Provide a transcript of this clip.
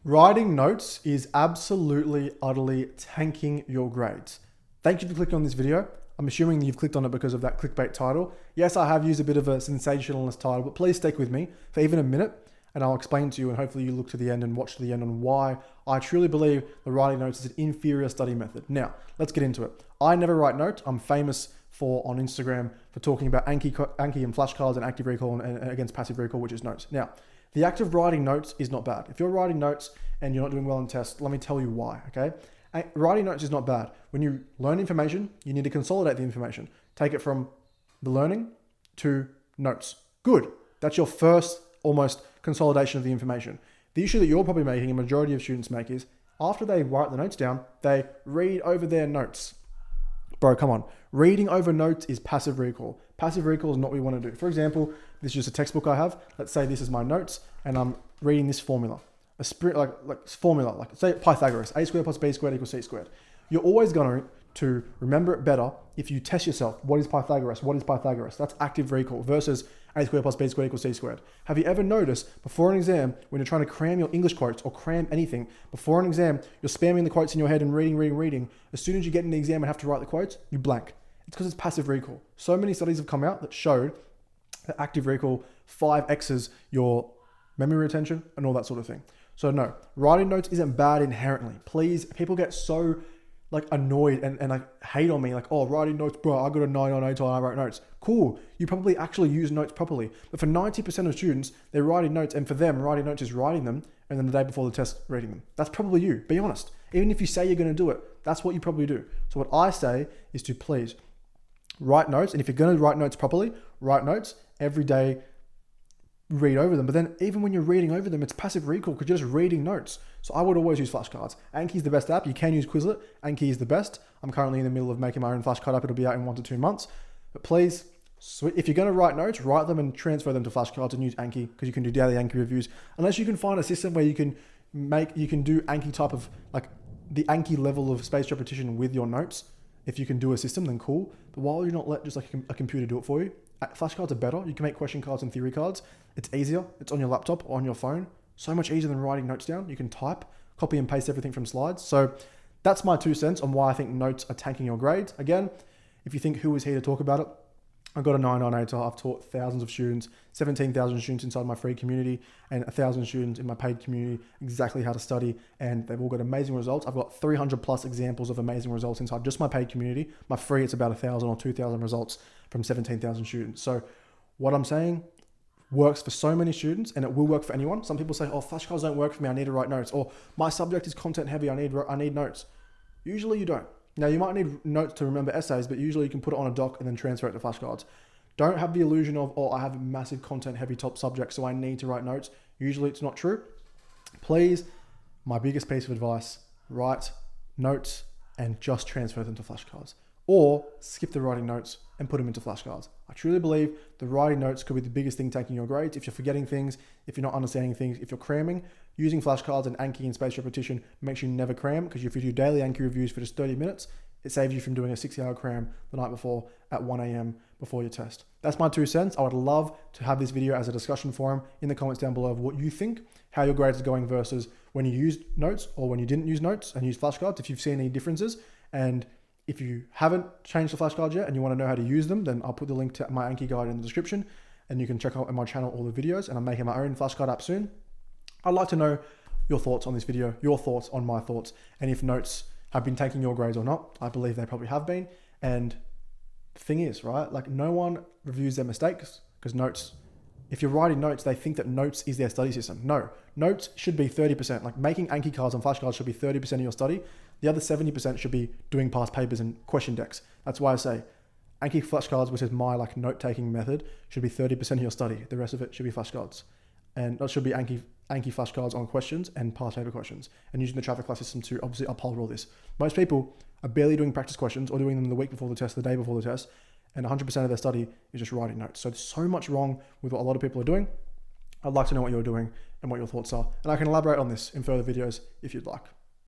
Writing notes is absolutely, utterly tanking your grades. Thank you for clicking on this video. I'm assuming you've clicked on it because of that clickbait title. Yes, I have used a bit of a sensationalist title, but please stick with me for even a minute and I'll explain to you, and hopefully you look to the end and watch to the end on why I truly believe the writing notes is an inferior study method. Now, let's get into it. I never write notes. I'm famous on Instagram for talking about Anki and flashcards and active recall and against passive recall, which is notes. Now, the act of writing notes is not bad. If you're writing notes and you're not doing well in tests, let me tell you why, okay? Writing notes is not bad. When you learn information, you need to consolidate the information. Take it from the learning to notes. Good. That's your first almost consolidation of the information. The issue that you're probably making, a majority of students make, is after they write the notes down, they read over their notes. Bro, come on. Reading over notes is passive recall. Passive recall is not what we want to do. For example, this is just a textbook I have. Let's say this is my notes and I'm reading this formula. Like say Pythagoras, a squared plus b squared equals c squared. You're always going to remember it better if you test yourself. What is Pythagoras? What is Pythagoras? That's active recall versus a squared plus b squared equals c squared. Have you ever noticed before an exam, when you're trying to cram your English quotes or cram anything, before an exam, you're spamming the quotes in your head and reading. As soon as you get in the exam and have to write the quotes, you blank. It's because it's passive recall. So many studies have come out that showed that active recall 5x's your memory retention and all that sort of thing. So no, writing notes isn't bad inherently. Please, people get so annoyed and hate on me, oh, writing notes, bro, I got a 9 on 8 I wrote notes. Cool, you probably actually use notes properly. But for 90% of students, they're writing notes, and for them, writing notes is writing them, and then the day before the test, reading them. That's probably you, be honest. Even if you say you're gonna do it, that's what you probably do. So what I say is to please write notes, and if you're gonna write notes properly, write notes every day, read over them. But then even when you're reading over them, it's passive recall because you're just reading notes. So I would always use flashcards. Anki is the best app. You can use Quizlet. Anki is the best. I'm currently in the middle of making my own flashcard app. It'll be out in 1 to 2 months. But please, if you're going to write notes, write them and transfer them to flashcards and use Anki because you can do daily Anki reviews. Unless you can find a system where you can do Anki type of the Anki level of spaced repetition with your notes. If you can do a system, then cool. But why would you not let just a computer do it for you? Flashcards are better. You can make question cards and theory cards. It's easier. It's on your laptop or on your phone. So much easier than writing notes down. You can type, copy and paste everything from slides. So that's my 2 cents on why I think notes are tanking your grades. Again, if you think who is here to talk about it, I got a 9 on 8. I've taught thousands of students, 17,000 students inside my free community and 1,000 students in my paid community exactly how to study, and they've all got amazing results. I've got 300 plus examples of amazing results inside just my paid community. My free, it's about 1,000 or 2,000 results from 17,000 students. So what I'm saying works for so many students, and it will work for anyone. Some people say, oh, flashcards don't work for me, I need to write notes, or my subject is content heavy, I need notes. Usually you don't. Now, you might need notes to remember essays, but usually you can put it on a doc and then transfer it to flashcards. Don't have the illusion of, oh, I have a massive content-heavy top subject, so I need to write notes. Usually it's not true. Please, my biggest piece of advice, write notes and just transfer them to flashcards. Or skip the writing notes and put them into flashcards. I truly believe the writing notes could be the biggest thing taking your grades. If you're forgetting things, if you're not understanding things, if you're cramming, using flashcards and Anki and spaced repetition makes you never cram, because if you do daily Anki reviews for just 30 minutes, it saves you from doing a 6-hour cram the night before at 1 a.m. before your test. That's my 2 cents. I would love to have this video as a discussion forum in the comments down below of what you think, how your grades are going versus when you used notes or when you didn't use notes and used flashcards, if you've seen any differences. And if you haven't changed the flashcards yet and you want to know how to use them, then I'll put the link to my Anki guide in the description, and you can check out on my channel all the videos, and I'm making my own flashcard app soon. I'd like to know your thoughts on this video, your thoughts on my thoughts, and if notes have been taking your grades or not. I believe they probably have been. And the thing is, right, no one reviews their mistakes, because notes, if you're writing notes, they think that notes is their study system. No, notes should be 30%. Making Anki cards and flashcards should be 30% of your study. The other 70% should be doing past papers and question decks. That's why I say Anki flashcards, which is my note-taking method, should be 30% of your study. The rest of it should be flashcards. And that should be Anki flashcards on questions and past paper questions, and using the traffic class system to obviously uphold all this. Most people are barely doing practice questions or doing them the week before the test, the day before the test, and 100% of their study is just writing notes. So there's so much wrong with what a lot of people are doing. I'd like to know what you're doing and what your thoughts are, and I can elaborate on this in further videos if you'd like.